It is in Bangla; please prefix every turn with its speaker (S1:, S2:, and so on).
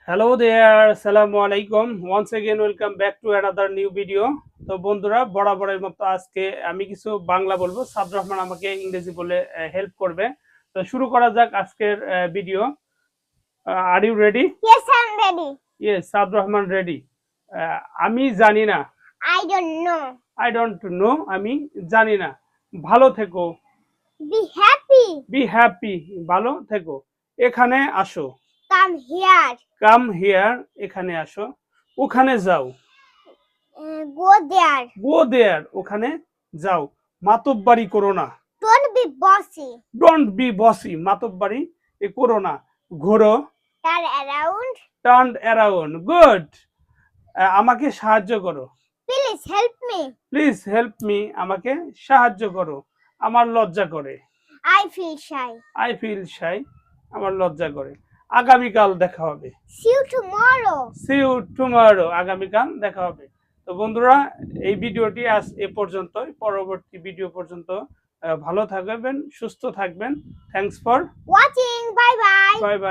S1: Hello there, Assalamu alaikum. Once again, welcome back to another new video. তো বন্ধুরা বরাবরের মতো আজকে আমি কিছু বাংলা বলবো, সাদ রহমান আমাকে ইংরেজি বলে হেল্প করবে। তো শুরু করা যাক আজকের video. Are you ready?
S2: Yes, I'm ready.
S1: Yes, Saad Rahman ready. আমি জানি না।
S2: I don't know.
S1: I don't know, আমি জানি না। ভালো থেকো।
S2: Be happy.
S1: Be happy, ভালো থেকো। এখানে আসো।
S2: Come here.
S1: Come here, এখানে আসো। ওখানে যাও।
S2: Go there.
S1: Go there, ওখানে যাও। মাতব্বারি করো না।
S2: Don't be bossy.
S1: Don't be bossy, মাতব্বারি করো না। ঘোরো।
S2: Turn around.
S1: Turn around, good. আমাকে সাহায্য করো।
S2: Please help me.
S1: Please help me, আমাকে সাহায্য করো। আমার লজ্জা করে।
S2: I feel shy.
S1: I feel shy, আমার লজ্জা করে। আগামীকাল দেখা হবে।
S2: See you tomorrow.
S1: See you tomorrow, আগামীকাল দেখা হবে। তো বন্ধুরা এই ভিডিওটি আজ এ পর্যন্তই। পরবর্তী ভিডিও পর্যন্ত ভালো থাকবেন, সুস্থ থাকবেন। Thanks for
S2: Watching. Bye bye.
S1: Bye bye.